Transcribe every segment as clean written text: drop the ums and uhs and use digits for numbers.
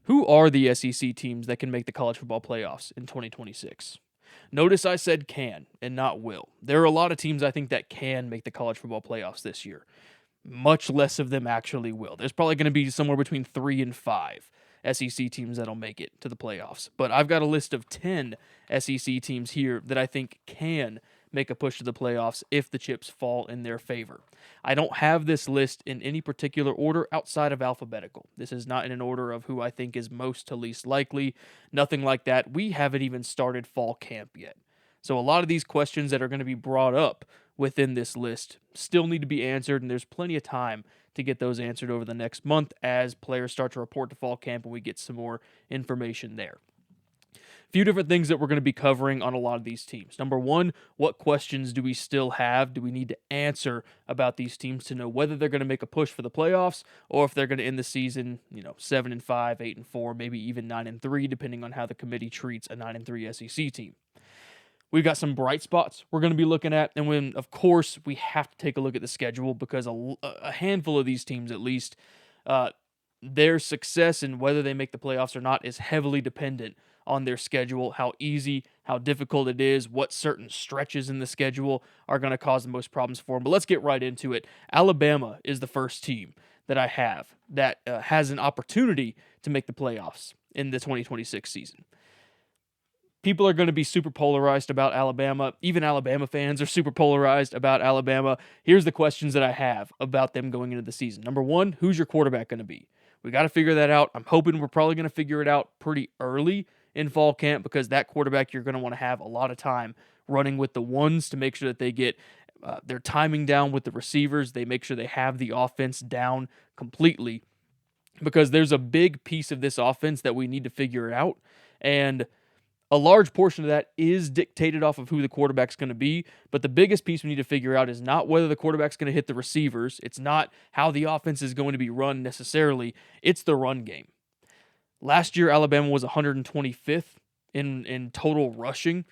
Who are the SEC teams that can make the college football playoffs in 2026? Notice I said can and not will. There are a lot of teams I think that can make the college football playoffs this year. Much less of them actually will. There's probably going to be somewhere between 3 and 5 SEC teams that'll make it to the playoffs. But I've got a list of 10 SEC teams here that I think can make a push to the playoffs if the chips fall in their favor. I don't have this list in any particular order outside of alphabetical. This is not in an order of who I think is most to least likely. Nothing like that. We haven't even started fall camp yet. So a lot of these questions that are going to be brought up within this list still need to be answered, and there's plenty of time to get those answered over the next month as players start to report to fall camp and we get some more information there. A few different things that we're going to be covering on a lot of these teams. Number one, what questions do we still have? Do we need to answer about these teams to know whether they're going to make a push for the playoffs or if they're going to end the season, 7-5, 8-4, maybe even 9-3, depending on how the committee treats a 9-3 SEC team. We've got some bright spots we're going to be looking at, and of course, we have to take a look at the schedule because a handful of these teams, at least, their success and whether they make the playoffs or not is heavily dependent on their schedule, how easy, how difficult it is, what certain stretches in the schedule are going to cause the most problems for them. But let's get right into it. Alabama is the first team that I have that has an opportunity to make the playoffs in the 2026 season. People are going to be super polarized about Alabama. Even Alabama fans are super polarized about Alabama. Here's the questions that I have about them going into the season. Number one, who's your quarterback going to be? We got to figure that out. I'm hoping we're probably going to figure it out pretty early in fall camp because that quarterback you're going to want to have a lot of time running with the ones to make sure that they get their timing down with the receivers. They make sure they have the offense down completely because there's a big piece of this offense that we need to figure out. And a large portion of that is dictated off of who the quarterback's going to be, but the biggest piece we need to figure out is not whether the quarterback's going to hit the receivers. It's not how the offense is going to be run necessarily. It's the run game. Last year, Alabama was 125th in total rushing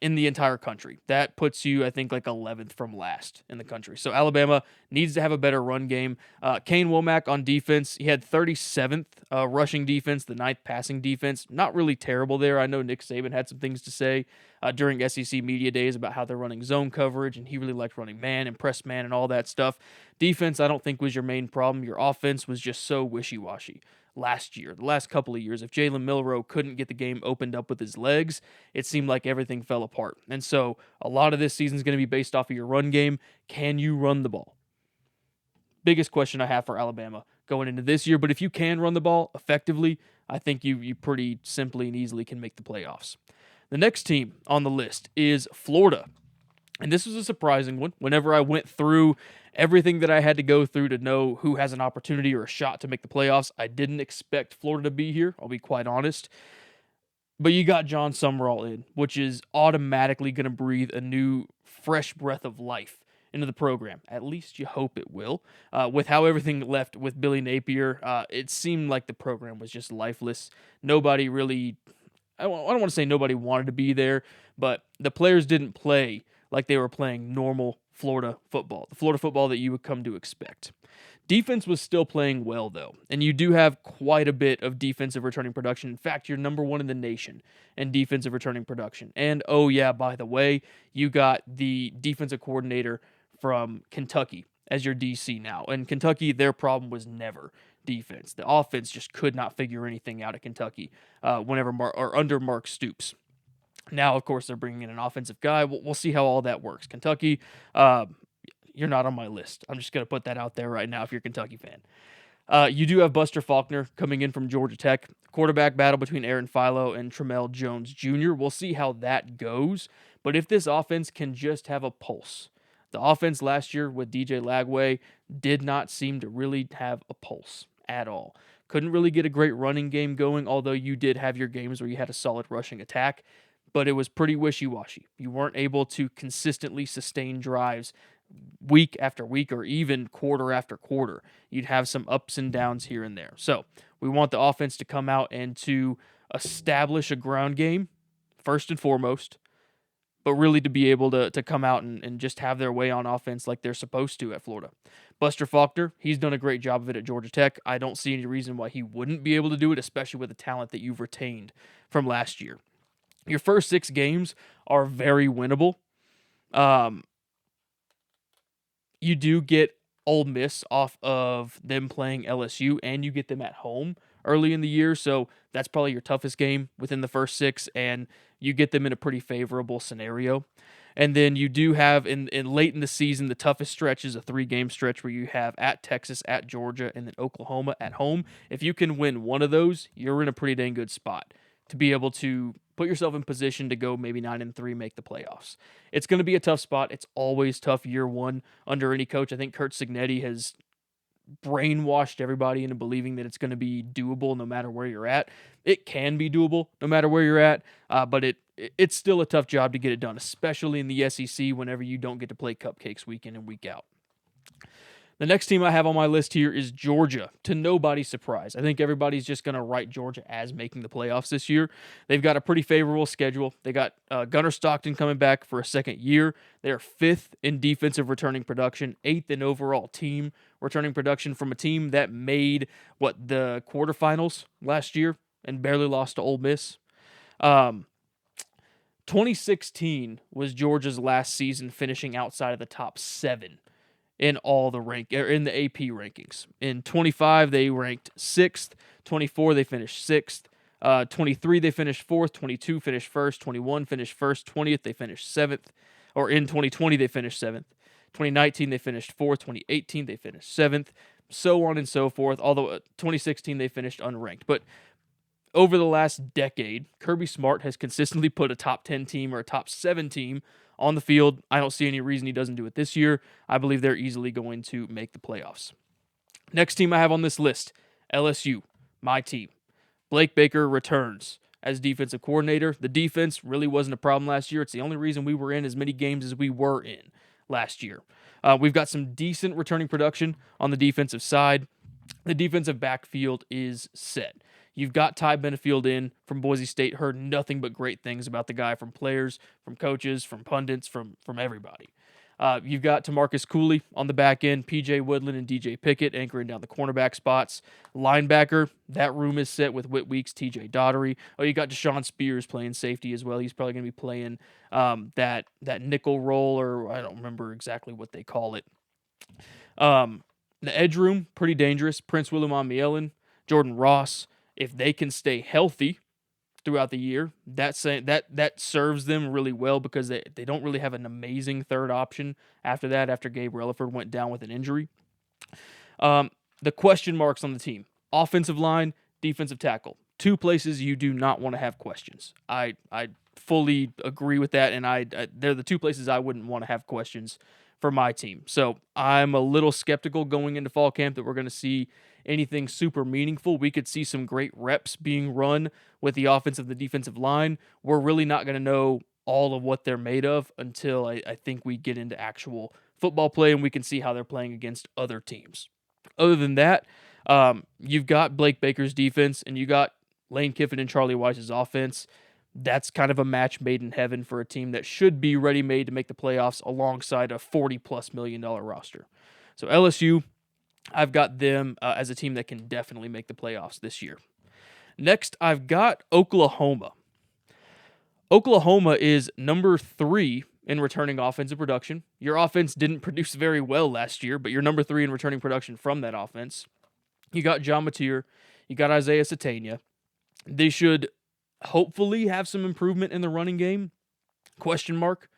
in the entire country. That puts you, I think, like 11th from last in the country. So Alabama needs to have a better run game. Kane Womack on defense, he had 37th rushing defense, the 9th passing defense. Not really terrible there. I know Nick Saban had some things to say during SEC media days about how they're running zone coverage, and he really liked running man and press man and all that stuff. Defense, I don't think was your main problem. Your offense was just so wishy-washy. Last year, the last couple of years, if Jalen Milroe couldn't get the game opened up with his legs, it seemed like everything fell apart. And so a lot of this season is going to be based off of your run game. Can you run the ball? Biggest question I have for Alabama going into this year. But if you can run the ball effectively, I think you pretty simply and easily can make the playoffs. The next team on the list is Florida. And this was a surprising one. Whenever I went through everything that I had to go through to know who has an opportunity or a shot to make the playoffs, I didn't expect Florida to be here, I'll be quite honest. But you got John Summerall in, which is automatically going to breathe a new, fresh breath of life into the program. At least you hope it will. With how everything left with Billy Napier, it seemed like the program was just lifeless. Nobody really, I don't want to say nobody wanted to be there, but the players didn't play like they were playing normal Florida football, the Florida football that you would come to expect. Defense was still playing well, though, and you do have quite a bit of defensive returning production. In fact, you're number one in the nation in defensive returning production. And, oh yeah, by the way, you got the defensive coordinator from Kentucky as your DC now. And Kentucky, their problem was never defense. The offense just could not figure anything out at Kentucky under Mark Stoops. Now, of course, they're bringing in an offensive guy. We'll see how all that works. Kentucky, you're not on my list. I'm just going to put that out there right now if you're a Kentucky fan. You do have Buster Faulkner coming in from Georgia Tech. Quarterback battle between Aaron Philo and Tramel Jones Jr. We'll see how that goes. But if this offense can just have a pulse. The offense last year with DJ Lagway did not seem to really have a pulse at all. Couldn't really get a great running game going, although you did have your games where you had a solid rushing attack. But it was pretty wishy-washy. You weren't able to consistently sustain drives week after week or even quarter after quarter. You'd have some ups and downs here and there. So we want the offense to come out and to establish a ground game, first and foremost, but really to be able to come out and just have their way on offense like they're supposed to at Florida. Buster Faulkner, he's done a great job of it at Georgia Tech. I don't see any reason why he wouldn't be able to do it, especially with the talent that you've retained from last year. Your first 6 games are very winnable. Um, you do get Ole Miss off of them playing LSU, and you get them at home early in the year, so that's probably your toughest game within the first 6, and you get them in a pretty favorable scenario. And then you do have in late in the season, the toughest stretch is a 3-game stretch where you have at Texas, at Georgia, and then Oklahoma at home. If you can win one of those, you're in a pretty dang good spot to be able to put yourself in position to go maybe 9-3, make the playoffs. It's going to be a tough spot. It's always tough year one under any coach. I think Kurt Cignetti has brainwashed everybody into believing that it's going to be doable no matter where you're at. It can be doable no matter where you're at, but it's still a tough job to get it done, especially in the SEC whenever you don't get to play cupcakes week in and week out. The next team I have on my list here is Georgia, to nobody's surprise. I think everybody's just going to write Georgia as making the playoffs this year. They've got a pretty favorable schedule. They got Gunnar Stockton coming back for a second year. They're 5th in defensive returning production, 8th in overall team returning production from a team that made, the quarterfinals last year and barely lost to Ole Miss. 2016 was Georgia's last season finishing outside of the top 7 in all the in the AP rankings. In 25, they ranked 6th. 24, they finished 6th. 23, they finished 4th. 22 finished 1st. 21 finished 1st. 20th, they finished 7th. Or in 2020, they finished 7th. 2019, they finished 4th. 2018, they finished 7th. So on and so forth. Although 2016, they finished unranked. But over the last decade, Kirby Smart has consistently put a top 10 team or a top 7 team on the field. I don't see any reason he doesn't do it this year. I believe they're easily going to make the playoffs. Next team I have on this list, LSU, my team. Blake Baker returns as defensive coordinator. The defense really wasn't a problem last year. It's the only reason we were in as many games as we were in last year. We've got some decent returning production on the defensive side. The defensive backfield is set. You've got Ty Benefield in from Boise State. Heard nothing but great things about the guy from players, from coaches, from pundits, from everybody. You've got Tamarcus Cooley on the back end, P.J. Woodland and D.J. Pickett anchoring down the cornerback spots. Linebacker, that room is set with Whit Weeks, T.J. Daughtery. Oh, you got Deshaun Spears playing safety as well. He's probably going to be playing that nickel role, or I don't remember exactly what they call it. The edge room, pretty dangerous. Prince William Jordan Ross. If they can stay healthy throughout the year, that serves them really well because they don't really have an amazing third option after that, after Gabe Relaford went down with an injury. The question marks on the team: offensive line, defensive tackle. 2 places you do not want to have questions. I fully agree with that, and they're the 2 places I wouldn't want to have questions for my team. So I'm a little skeptical going into fall camp that we're going to see anything super meaningful. We could see some great reps being run with the offensive and the defensive line. We're really not going to know all of what they're made of until I think we get into actual football play and we can see how they're playing against other teams. Other than that, you've got Blake Baker's defense and you got Lane Kiffin and Charlie Weiss's offense. That's kind of a match made in heaven for a team that should be ready-made to make the playoffs alongside a $40+ million roster. So LSU, I've got them as a team that can definitely make the playoffs this year. Next, I've got Oklahoma. Oklahoma is number 3 in returning offensive production. Your offense didn't produce very well last year, but you're number 3 in returning production from that offense. You got John Mateer. You got Isaiah Satania. They should hopefully have some improvement in the running game. Question mark.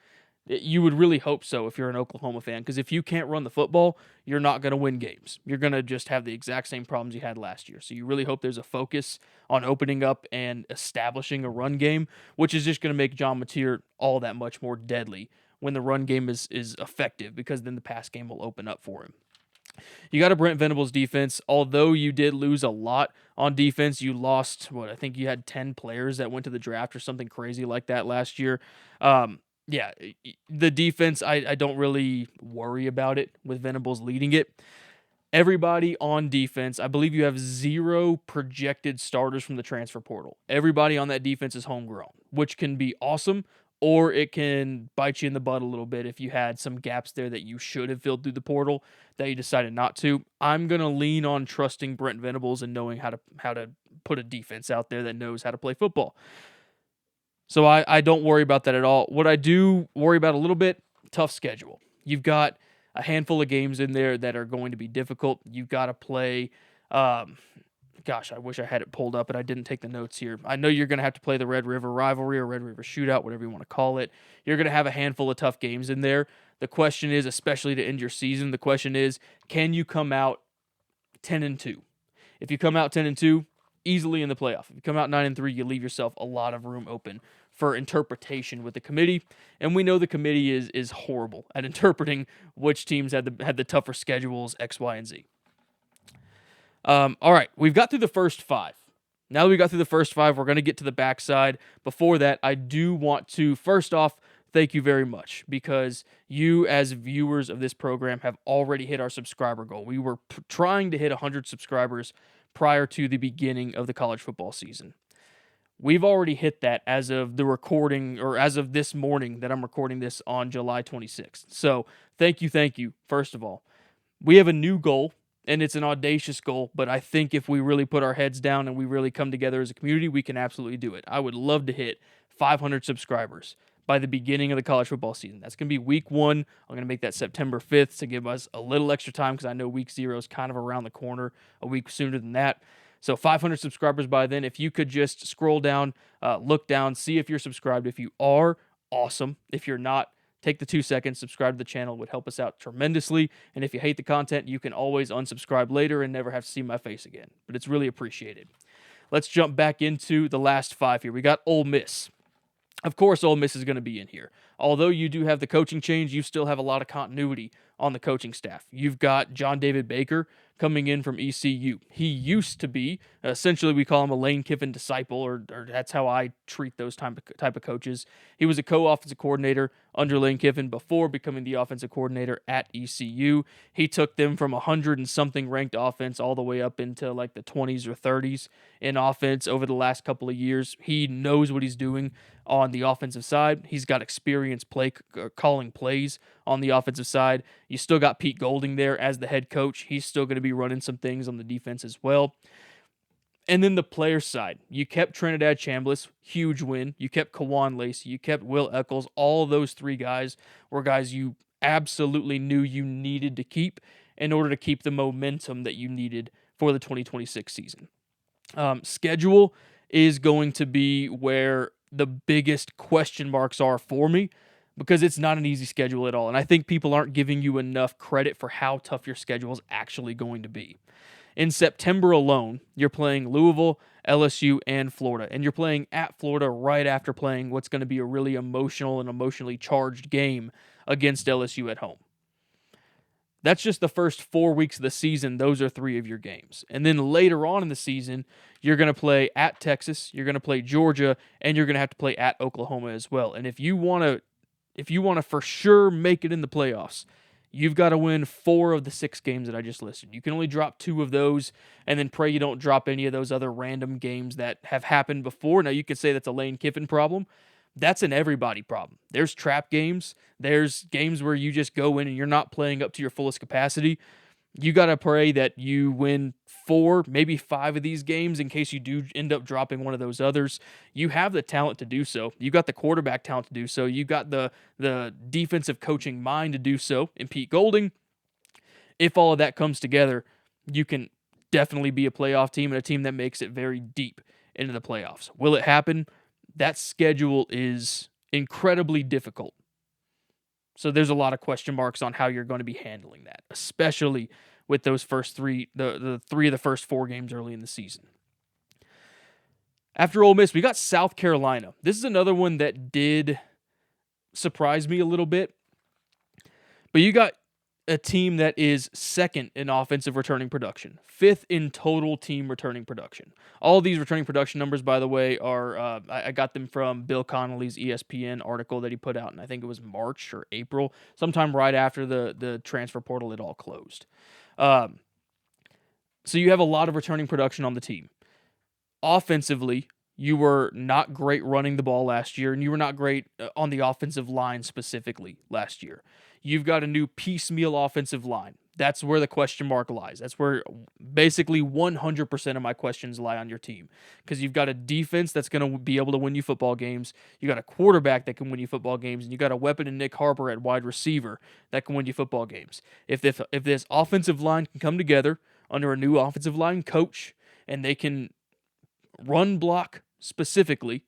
You would really hope so if you're an Oklahoma fan, because if you can't run the football, you're not going to win games. You're going to just have the exact same problems you had last year. So you really hope there's a focus on opening up and establishing a run game, which is just going to make John Mateer all that much more deadly when the run game is effective, because then the pass game will open up for him. You got a Brent Venables defense. Although you did lose a lot on defense, you lost, I think you had 10 players that went to the draft or something crazy like that last year. Yeah, the defense, I don't really worry about it with Venables leading it. Everybody on defense, I believe you have 0 projected starters from the transfer portal. Everybody on that defense is homegrown, which can be awesome or it can bite you in the butt a little bit if you had some gaps there that you should have filled through the portal that you decided not to. I'm going to lean on trusting Brent Venables and knowing how to put a defense out there that knows how to play football. So I don't worry about that at all. What I do worry about a little bit, tough schedule. You've got a handful of games in there that are going to be difficult. You've got to play gosh, I wish I had it pulled up, but I didn't take the notes here. I know you're going to have to play the Red River rivalry or Red River shootout, whatever you want to call it. You're going to have a handful of tough games in there. The question is, especially to end your season, the question is, can you come out 10-2? If you come out 10-2, easily in the playoff. If you come out 9-3, you leave yourself a lot of room open for interpretation with the committee. And we know the committee is horrible at interpreting which teams had the tougher schedules, X, Y, and Z. All right, we've got through the first 5. Now that we got through the first 5, we're going to get to the backside. Before that, I do want to, first off, thank you very much, because you as viewers of this program have already hit our subscriber goal. We were trying to hit 100 subscribers prior to the beginning of the college football season. We've already hit that as of the recording, or as of this morning that I'm recording this on July 26th. So thank you, first of all. We have a new goal. And it's an audacious goal, but I think if we really put our heads down and we really come together as a community, we can absolutely do it. I would love to hit 500 subscribers by the beginning of the college football season. That's going to be week 1. I'm going to make that September 5th to give us a little extra time because I know week 0 is kind of around the corner, a week sooner than that. So 500 subscribers by then. If you could just scroll down, look down, see if you're subscribed. If you are, awesome. If you're not, take the 2 seconds, subscribe to the channel. It would help us out tremendously. And if you hate the content, you can always unsubscribe later and never have to see my face again. But it's really appreciated. Let's jump back into the last 5 here. We got Ole Miss. Of course, Ole Miss is going to be in here. Although you do have the coaching change, you still have a lot of continuity on the coaching staff. You've got John David Baker coming in from ECU. He used to be, essentially we call him a Lane Kiffin disciple, or that's how I treat those type of coaches. He was a co-offensive coordinator under Lane Kiffin before becoming the offensive coordinator at ECU. He took them from 100 and something ranked offense all the way up into like the 20s or 30s in offense over the last couple of years. He knows what he's doing on the offensive side. He's got experience calling plays on the offensive side. You still got Pete Golding there as the head coach. He's still going to be running some things on the defense as well. And then the player side, you kept Trinidad Chambliss, huge win. You kept Kawan Lacey. You kept Will Eccles. All those 3 guys were guys you absolutely knew you needed to keep in order to keep the momentum that you needed for the 2026 season. Schedule is going to be where the biggest question marks are for me, because it's not an easy schedule at all. And I think people aren't giving you enough credit for how tough your schedule is actually going to be. In September alone, you're playing Louisville, LSU, and Florida. And you're playing at Florida right after playing what's going to be a really emotional and emotionally charged game against LSU at home. That's just the first 4 weeks of the season. Those are 3 of your games. And then later on in the season, you're going to play at Texas, you're going to play Georgia, and you're going to have to play at Oklahoma as well. And if you want to for sure make it in the playoffs, you've got to win 4 of the 6 games that I just listed. You can only drop 2 of those, and then pray you don't drop any of those other random games that have happened before. Now, you could say that's a Lane Kiffin problem. That's an everybody problem. There's trap games. There's games where you just go in and you're not playing up to your fullest capacity. You got to pray that you win 4, maybe 5 of these games in case you do end up dropping one of those others. You have the talent to do so. You got the quarterback talent to do so. You got the defensive coaching mind to do so in Pete Golding. If all of that comes together, you can definitely be a playoff team and a team that makes it very deep into the playoffs. Will it happen? That schedule is incredibly difficult. So there's a lot of question marks on how you're going to be handling that, especially with those first 3, the 3 of the first 4 games early in the season. After Ole Miss, we got South Carolina. This is another one that did surprise me a little bit. But you got a team that is 2nd in offensive returning production, 5th in total team returning production. All these returning production numbers, by the way, are I got them from Bill Connolly's ESPN article that he put out, and I think it was March or April, sometime right after the transfer portal had all closed. So you have a lot of returning production on the team. Offensively, You were not great running the ball last year, and you were not great on the offensive line specifically last year. You've got a new piecemeal offensive line. That's where the question mark lies. That's where basically 100% of my questions lie on your team. Because you've got a defense that's going to be able to win you football games. You got a quarterback that can win you football games. And you got a weapon in Nick Harper at wide receiver that can win you football games. If this offensive line can come together under a new offensive line coach and they can run block specifically,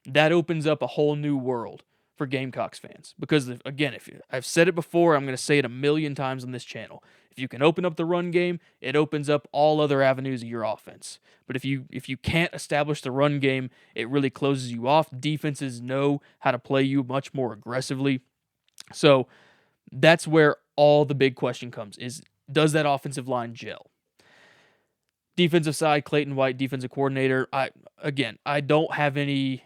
that opens up a whole new world for Gamecocks fans. Because, again, I've said it before, I'm going to say it a million times on this channel. If you can open up the run game, it opens up all other avenues of your offense. But if you can't establish the run game, it really closes you off. Defenses know how to play you much more aggressively. So that's where all the big question comes is, does that offensive line gel? Defensive side, Clayton White, defensive coordinator. I don't have any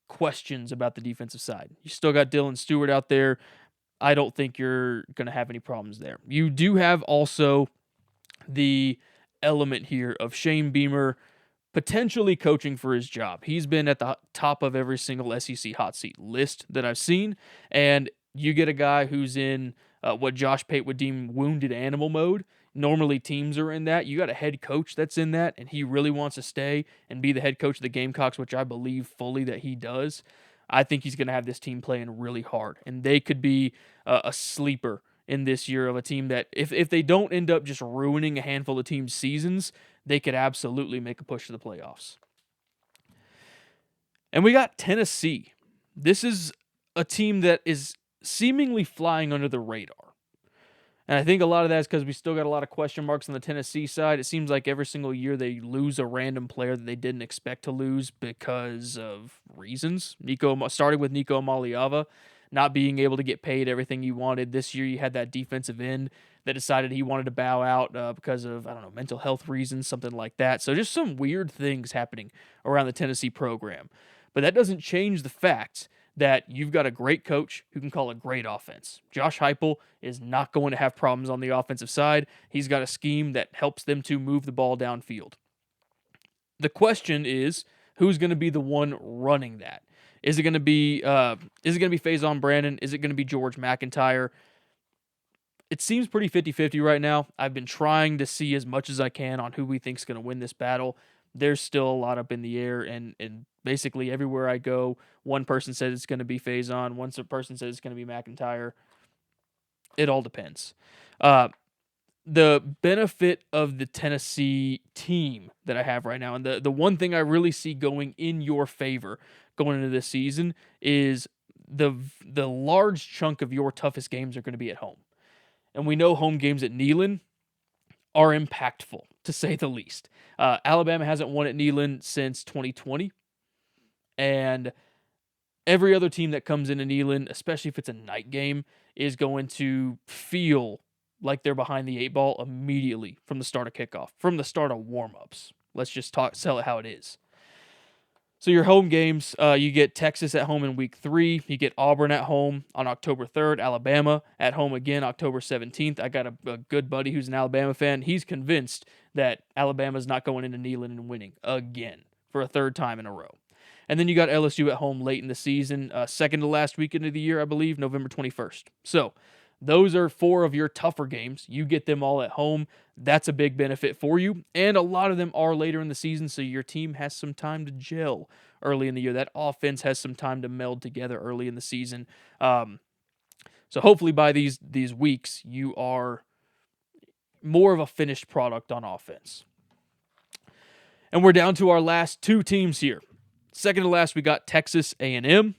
questions about the defensive side. You still got Dylan Stewart out there. I don't think you're going to have any problems there. You do have also the element here of Shane Beamer potentially coaching for his job. He's been at the top of every single SEC hot seat list that I've seen, and you get a guy who's in what Josh Pate would deem wounded animal mode. Normally teams are in that. You got a head coach that's in that, and he really wants to stay and be the head coach of the Gamecocks, which I believe fully that he does. I think he's going to have this team playing really hard, and they could be a sleeper in this year of a team that if they don't end up just ruining a handful of teams' seasons, they could absolutely make a push to the playoffs. And we got Tennessee. This is a team that is seemingly flying under the radar. And I think a lot of that is because we still got a lot of question marks on the Tennessee side. It seems like every single year they lose a random player that they didn't expect to lose because of reasons. Starting with Nico Maliava not being able to get paid everything you wanted. This year you had that defensive end that decided he wanted to bow out because of, mental health reasons, something like that. So just some weird things happening around the Tennessee program. But that doesn't change the fact that you've got a great coach who can call a great offense. Josh Heupel is not going to have problems on the offensive side. He's got a scheme that helps them to move the ball downfield. The question is, who's going to be the one running that? Is it going to be Faison Brandon? Is it going to be George McIntyre? It seems pretty 50-50 right now. I've been trying to see as much as I can on who we think is going to win this battle. There's still a lot up in the air, and basically everywhere I go, one person says it's going to be Faison, one person says it's going to be McIntyre. It all depends. The benefit of the Tennessee team that I have right now, and the one thing I really see going in your favor going into this season is the large chunk of your toughest games are going to be at home. And we know home games at Neyland are impactful, to say the least. Alabama hasn't won at Neyland since 2020. And every other team that comes into Neyland, especially if it's a night game, is going to feel like they're behind the eight ball immediately from the start of kickoff, from the start of warm-ups. Let's just sell it how it is. So your home games, you get Texas at home in week 3. You get Auburn at home on October 3rd. Alabama at home again October 17th. I got a good buddy who's an Alabama fan. He's convinced that Alabama's not going into Neyland and winning again for a third time in a row. And then you got LSU at home late in the season, second to last weekend of the year, I believe, November 21st. So those are 4 of your tougher games. You get them all at home. That's a big benefit for you. And a lot of them are later in the season, so your team has some time to gel early in the year. That offense has some time to meld together early in the season. So hopefully by these weeks, you are more of a finished product on offense. And we're down to our last 2 teams here. Second to last, we got Texas A&M.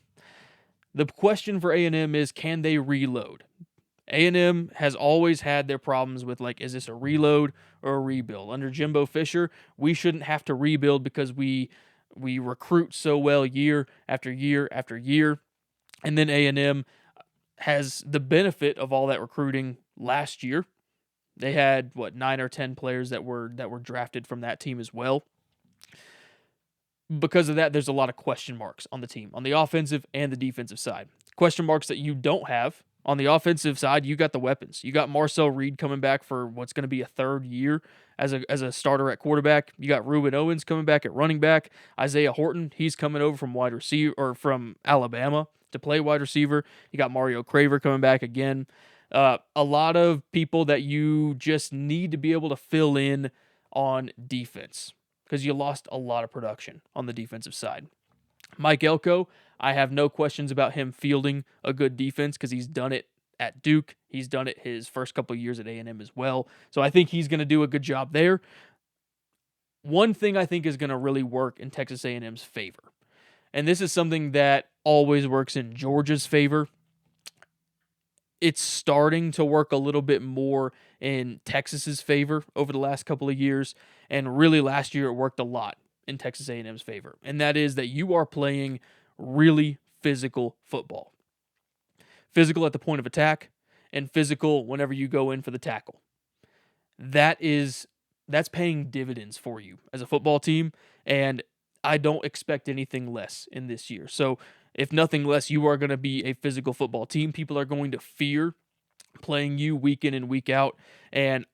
The question for A&M is, can they reload? A&M has always had their problems with, is this a reload or a rebuild? Under Jimbo Fisher, we shouldn't have to rebuild because we recruit so well year after year after year. And then A&M has the benefit of all that recruiting last year. They had, 9 or 10 players that were drafted from that team as well. Because of that, there's a lot of question marks on the team, on the offensive and the defensive side. Question marks that you don't have On the offensive side, you got the weapons. You got Marcel Reed coming back for what's going to be a third year as a starter at quarterback. You got Reuben Owens coming back at running back. Isaiah Horton, he's coming over from wide receiver or from Alabama to play wide receiver. You got Mario Craver coming back again. A lot of people that you just need to be able to fill in on defense because you lost a lot of production on the defensive side. Mike Elko, I have no questions about him fielding a good defense because he's done it at Duke. He's done it his first couple of years at A&M as well. So I think he's going to do a good job there. One thing I think is going to really work in Texas A&M's favor, and this is something that always works in Georgia's favor. It's starting to work a little bit more in Texas's favor over the last couple of years, and really last year it worked a lot in Texas A&M's favor, and that is that you are playing really physical football. Physical at the point of attack, and physical whenever you go in for the tackle. That's paying dividends for you as a football team, and I don't expect anything less in this year. So if nothing less, you are going to be a physical football team. People are going to fear playing you week in and week out, and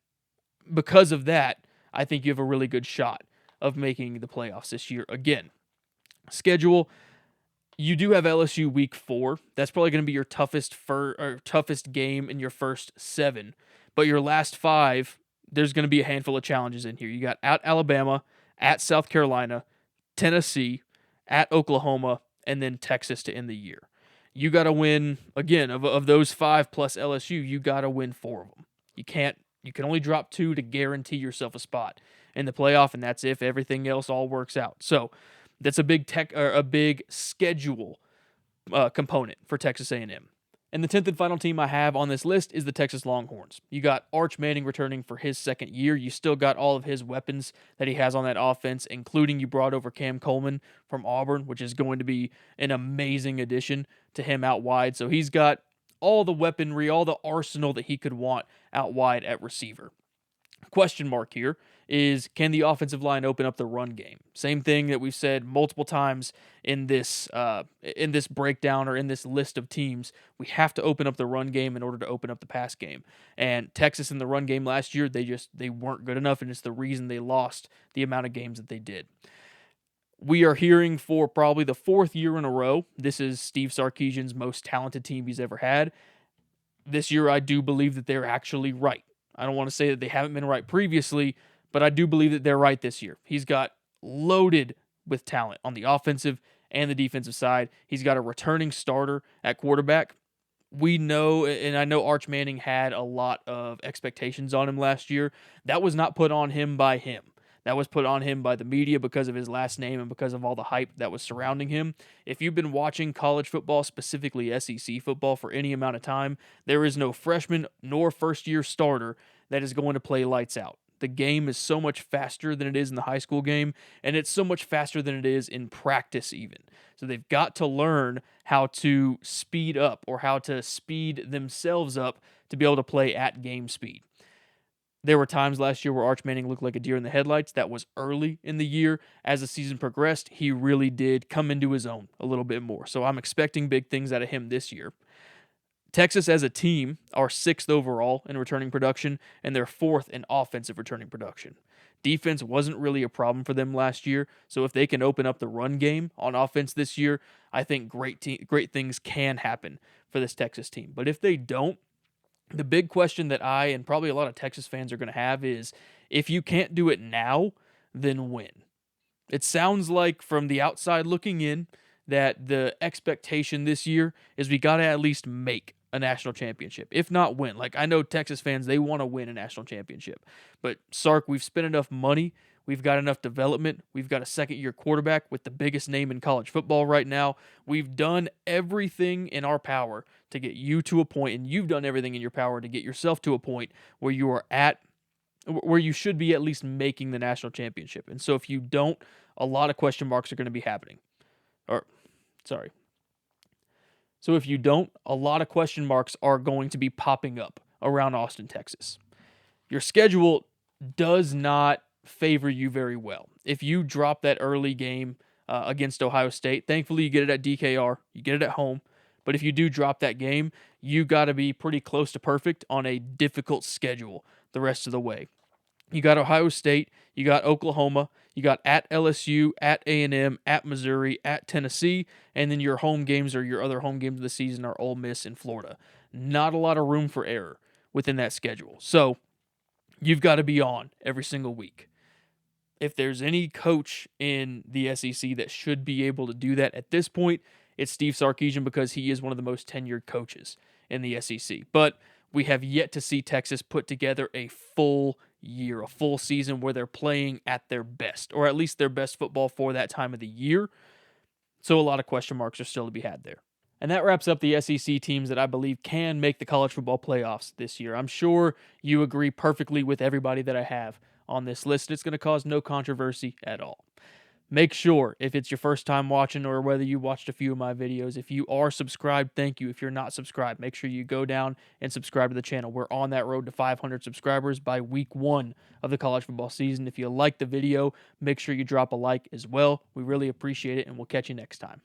because of that, I think you have a really good shot of making the playoffs this year again. Schedule, you do have LSU week 4. That's probably going to be your toughest game in your first 7. But your last 5, there's going to be a handful of challenges in here. You got at Alabama, at South Carolina, Tennessee, at Oklahoma, and then Texas to end the year. You got to win, again, of those 5 plus LSU, you got to win 4 of them. You can only drop 2 to guarantee yourself a spot in the playoff, and that's if everything else all works out. So that's a big schedule component for Texas A&M. And the 10th and final team I have on this list is the Texas Longhorns. You got Arch Manning returning for his second year. You still got all of his weapons that he has on that offense, including you brought over Cam Coleman from Auburn, which is going to be an amazing addition to him out wide. So he's got all the weaponry, all the arsenal that he could want out wide at receiver. Question mark here is, can the offensive line open up the run game? Same thing that we've said multiple times in this breakdown or in this list of teams. We have to open up the run game in order to open up the pass game. And Texas in the run game last year, they weren't good enough, and it's the reason they lost the amount of games that they did. We are hearing for probably the 4th year in a row, this is Steve Sarkisian's most talented team he's ever had. This year, I do believe that they're actually right. I don't want to say that they haven't been right previously, but I do believe that they're right this year. He's got loaded with talent on the offensive and the defensive side. He's got a returning starter at quarterback. We know, and I know Arch Manning had a lot of expectations on him last year. That was not put on him by him. That was put on him by the media because of his last name and because of all the hype that was surrounding him. If you've been watching college football, specifically SEC football, for any amount of time, there is no freshman nor first-year starter that is going to play lights out. The game is so much faster than it is in the high school game, and it's so much faster than it is in practice even. So they've got to learn how to speed up or how to speed themselves up to be able to play at game speed. There were times last year where Arch Manning looked like a deer in the headlights. That was early in the year. As the season progressed, he really did come into his own a little bit more. So I'm expecting big things out of him this year. Texas as a team are 6th overall in returning production, and they're 4th in offensive returning production. Defense wasn't really a problem for them last year, so if they can open up the run game on offense this year, I think great things can happen for this Texas team. But if they don't, the big question that I and probably a lot of Texas fans are going to have is, if you can't do it now, then when? It sounds like from the outside looking in that the expectation this year is we got to at least make a national championship, if not win. Like, I know Texas fans, they want to win a national championship. But Sark, we've spent enough money. We've got enough development. We've got a second-year quarterback with the biggest name in college football right now. We've done everything in our power to get you to a point, and you've done everything in your power to get yourself to a point where you are where you should be at least making the national championship. And so if you don't, a lot of question marks are going to be happening. So if you don't, a lot of question marks are going to be popping up around Austin, Texas. Your schedule does not favor you very well. If you drop that early game against Ohio State, thankfully you get it at DKR, you get it at home, But if you do drop that game, you got to be pretty close to perfect on a difficult schedule the rest of the way. You got Ohio State, you got Oklahoma, you got at LSU, at A&M, at Missouri, at Tennessee, and then your home games or your other home games of the season are Ole Miss and Florida. Not a lot of room for error within that schedule. So you've got to be on every single week. If there's any coach in the SEC that should be able to do that at this point, it's Steve Sarkisian, because he is one of the most tenured coaches in the SEC. But we have yet to see Texas put together a full year, a full season where they're playing at their best, or at least their best football for that time of the year. So a lot of question marks are still to be had there. And that wraps up the SEC teams that I believe can make the college football playoffs this year. I'm sure you agree perfectly with everybody that I have on this list. It's going to cause no controversy at all. Make sure, if it's your first time watching or whether you watched a few of my videos, if you are subscribed, thank you. If you're not subscribed, make sure you go down and subscribe to the channel. We're on that road to 500 subscribers by week 1 of the college football season. If you like the video, make sure you drop a like as well. We really appreciate it, and we'll catch you next time.